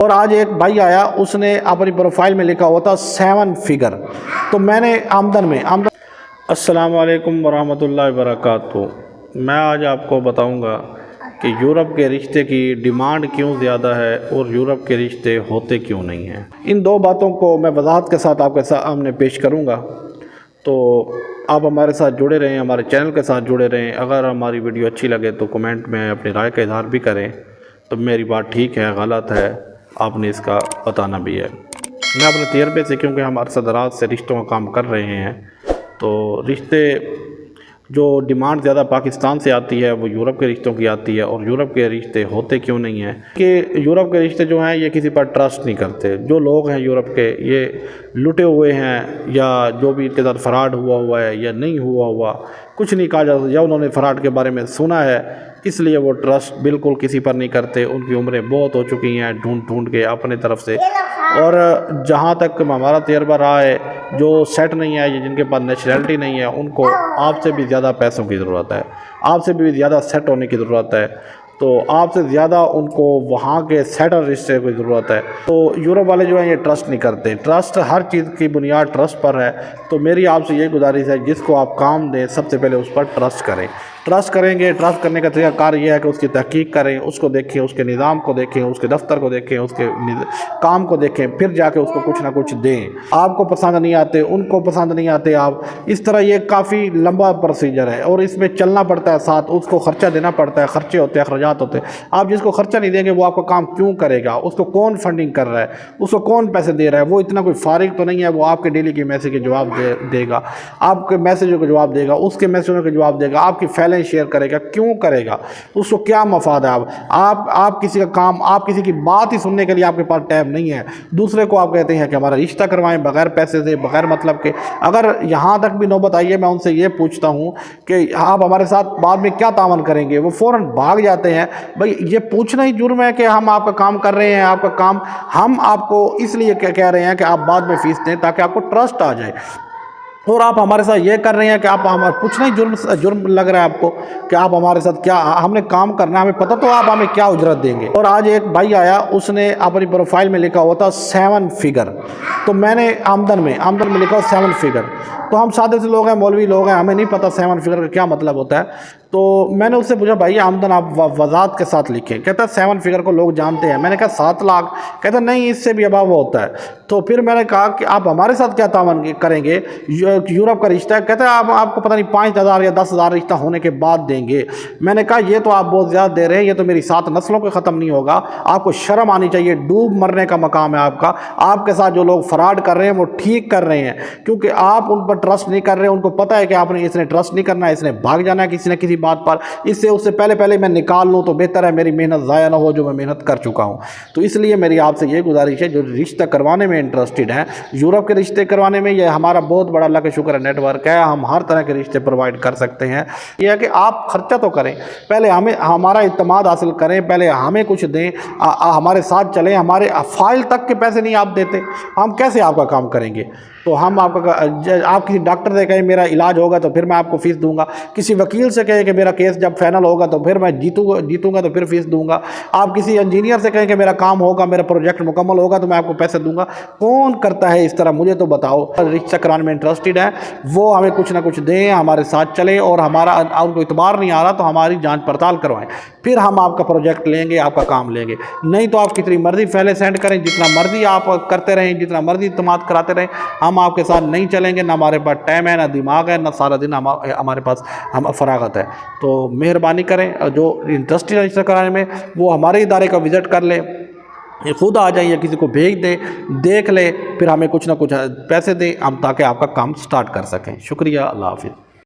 اور آج ایک بھائی آیا، اس نے اپنی پروفائل میں لکھا ہوا تھا 7 فگر، تو میں نے آمدن السلام علیکم ورحمۃ اللہ وبرکاتہ۔ میں آج آپ کو بتاؤں گا کہ یورپ کے رشتے کی ڈیمانڈ کیوں زیادہ ہے اور یورپ کے رشتے ہوتے کیوں نہیں ہیں۔ ان دو باتوں کو میں وضاحت کے ساتھ آپ کے سامنے پیش کروں گا، تو آپ ہمارے ساتھ جڑے رہیں، ہمارے چینل کے ساتھ جڑے رہیں۔ اگر ہماری ویڈیو اچھی لگے تو کمنٹ میں اپنی رائے کا اظہار بھی کریں، تو میری بات ٹھیک ہے غلط ہے آپ نے اس کا بتانا بھی ہے۔ میں اپنے تجربے سے، کیونکہ ہم عرصہ دراز سے رشتوں کا کام کر رہے ہیں، تو رشتے جو ڈیمانڈ زیادہ پاکستان سے آتی ہے وہ یورپ کے رشتوں کی آتی ہے، اور یورپ کے رشتے ہوتے کیوں نہیں ہیں کہ یورپ کے رشتے جو ہیں یہ کسی پر ٹرسٹ نہیں کرتے۔ جو لوگ ہیں یورپ کے، یہ لٹے ہوئے ہیں، یا جو بھی ان کے ساتھ فراڈ ہوا ہے یا نہیں ہوا کچھ نہیں کہا جاتا، یا انہوں نے فراڈ کے بارے میں سنا ہے، اس لیے وہ ٹرسٹ بالکل کسی پر نہیں کرتے۔ ان کی عمریں بہت ہو چکی ہیں، ڈھونڈ کے اپنے طرف سے۔ اور جہاں تک ہمارا تجربہ رہا ہے، جو سیٹ نہیں ہے یا جن کے پاس نیشنلٹی نہیں ہے، ان کو آپ سے بھی زیادہ پیسوں کی ضرورت ہے، آپ سے بھی زیادہ سیٹ ہونے کی ضرورت ہے، تو آپ سے زیادہ ان کو وہاں کے سیٹل رشتے کی ضرورت ہے۔ تو یورپ والے جو ہیں یہ ٹرسٹ نہیں کرتے، ٹرسٹ ہر چیز کی بنیاد ٹرسٹ پر ہے۔ تو میری آپ سے یہ گزارش ہے، جس کو آپ کام دیں سب سے پہلے اس پر ٹرسٹ کریں۔ ٹرسٹ کریں گے، ٹرسٹ کرنے کا طریقہ کار یہ ہے کہ اس کی تحقیق کریں، اس کو دیکھیں، اس کے نظام کو دیکھیں، اس کے دفتر کو دیکھیں، اس کے کام کو دیکھیں، پھر جا کے اس کو کچھ نہ کچھ دیں۔ آپ کو پسند نہیں آتے، ان کو پسند نہیں آتے آپ، اس طرح یہ کافی لمبا پروسیجر ہے، اور اس میں چلنا پڑتا ہے ساتھ، اس کو خرچہ دینا پڑتا ہے، خرچے ہوتے ہیں، اخراجات ہوتے ہیں۔ آپ جس کو خرچہ نہیں دیں گے وہ آپ کا کام کیوں کرے گا؟ اس کو کون فنڈنگ کر رہا ہے؟ اس کو کون پیسے دے رہا ہے؟ وہ اتنا کوئی فارغ تو نہیں ہے وہ آپ کے ڈیلی کے میسج کے جواب دے گا، آپ کے میسجوں کے جواب دے گا، اس کے میسجوں کے جواب دے گا، آپ کی فائلیں شیئر کرے گا، کیوں کرے گا؟ اس کو کیا مفاد ہے؟ آپ کسی کا کام، آپ کسی کی بات ہی سننے کے لیے آپ کے پاس ٹائم نہیں ہے۔ دوسرے کو آپ کہتے ہیں کہ ہمارا رشتہ کروائیں بغیر پیسے سے، بغیر مطلب کے۔ اگر یہاں تک بھی نوبت آئی ہے، میں ان سے یہ پوچھتا ہوں کہ آپ ہمارے ساتھ بعد میں کیا تعاون کریں گے؟ وہ فوراً بھاگ جاتے ہیں۔ بھائی یہ پوچھنا ہی جرم ہے کہ ہم آپ کا کام کر رہے ہیں، آپ کا کام ہم آپ کو اس لیے کہہ رہے ہیں کہ آپ بعد میں فیس دیں تاکہ آپ کو ٹرسٹ آ جائے، اور آپ ہمارے ساتھ یہ کر رہے ہیں کہ آپ ہمارا پوچھنا ہی جرم لگ رہا ہے آپ کو کہ آپ ہمارے ساتھ کیا، ہم نے کام کرنا ہے، ہمیں پتہ تو آپ ہمیں کیا اجرت دیں گے۔ اور آج ایک بھائی آیا، اس نے اپنی پروفائل میں لکھا ہوا تھا 7 فگر، تو میں نے آمدن میں لکھا ہوا 7 فگر۔ تو ہم سادے سے لوگ ہیں، مولوی لوگ ہیں، ہمیں نہیں پتہ 7 فگر کا کیا مطلب ہوتا ہے۔ تو میں نے اس سے پوچھا بھائی آمدن آپ وضاحت کے ساتھ لکھیں۔ کہتا ہے 7 فگر کو لوگ جانتے ہیں۔ میں نے کہا 7 لاکھ؟ کہتا ہے نہیں، اس سے بھی اباو ہوتا ہے۔ تو پھر میں نے کہا کہ آپ ہمارے ساتھ کیا تعاون کریں گے؟ یورپ کا رشتہ ہے۔ کہتا ہے آپ کو پتہ نہیں 5,000 یا 10,000 رشتہ ہونے کے بعد دیں گے۔ میں نے کہا یہ تو آپ بہت زیادہ دے رہے ہیں، یہ تو میری 7 نسلوں کو ختم نہیں ہوگا، آپ کو شرم آنی چاہیے، ڈوب مرنے کا مقام ہے آپ کا۔ آپ کے ساتھ جو لوگ فراڈ کر رہے ہیں وہ ٹھیک کر رہے ہیں، کیونکہ آپ ان پر ٹرسٹ نہیں کر رہے، ان کو پتہ ہے کہ آپ نے اس نے ٹرسٹ نہیں کرنا ہے، اس نے بھاگ جانا ہے کسی نہ کسی بات پر، اس سے پہلے میں نکال لوں تو بہتر ہے، میری محنت ضائع نہ ہو جو میں محنت کر چکا ہوں۔ تو اس لیے میری آپ سے یہ گزارش ہے، جو رشتہ کروانے میں انٹرسٹڈ ہیں، یورپ کے رشتے کروانے میں، یہ ہمارا بہت بڑا اللہ کا شکر ہے نیٹ ورک ہے، ہم ہر طرح کے رشتے پرووائڈ کر سکتے ہیں۔ یہ ہے کہ آپ خرچہ تو کریں، پہلے ہمارا اعتماد حاصل کریں، پہلے ہمیں کچھ دیں، ہمارے ساتھ چلیں۔ ہمارے فائل تک کے پیسے نہیں آپ دیتے، ہم کیسے آپ کا کام کریں گے؟ تو ہم آپ کسی ڈاکٹر سے کہیں میرا علاج ہوگا تو پھر میں آپ کو فیس دوں گا، کسی وکیل سے کہیں کہ میرا کیس جب فائنل ہوگا تو پھر میں جیتوں گا تو پھر فیس دوں گا، آپ کسی انجینئر سے کہیں کہ میرا کام ہوگا، میرا پروجیکٹ مکمل ہوگا تو میں آپ کو پیسے دوں گا۔ کون کرتا ہے اس طرح؟ مجھے تو بتاؤ۔ رشتہ کرانے میں انٹرسٹڈ ہے وہ ہمیں کچھ نہ کچھ دیں، ہمارے ساتھ چلیں، اور ہمارا ان کو اعتبار نہیں آ رہا تو ہماری جانچ پڑتال کروائیں، پھر ہم آپ کا پروجیکٹ لیں گے، آپ کا کام لیں گے۔ نہیں تو آپ کتنی مرضی فائلیں سینڈ کریں، جتنا مرضی آپ کرتے رہیں، جتنا مرضی اعتماد کراتے رہیں، ہم آپ کے ساتھ نہیں چلیں گے۔ نہ ہمارے پاس ٹائم ہے، نہ دماغ ہے، نہ سارا دن ہمارے پاس فراغت ہے۔ تو مہربانی کریں، جو انٹرسٹڈ ہے رجسٹر کرانے میں وہ ہمارے ادارے کا وزٹ کر لیں، خود آ جائیں یا کسی کو بھیج دیں، دیکھ لیں، پھر ہمیں کچھ نہ کچھ پیسے دیں ہم، تاکہ آپ کا کام سٹارٹ کر سکیں۔ شکریہ، اللہ حافظ۔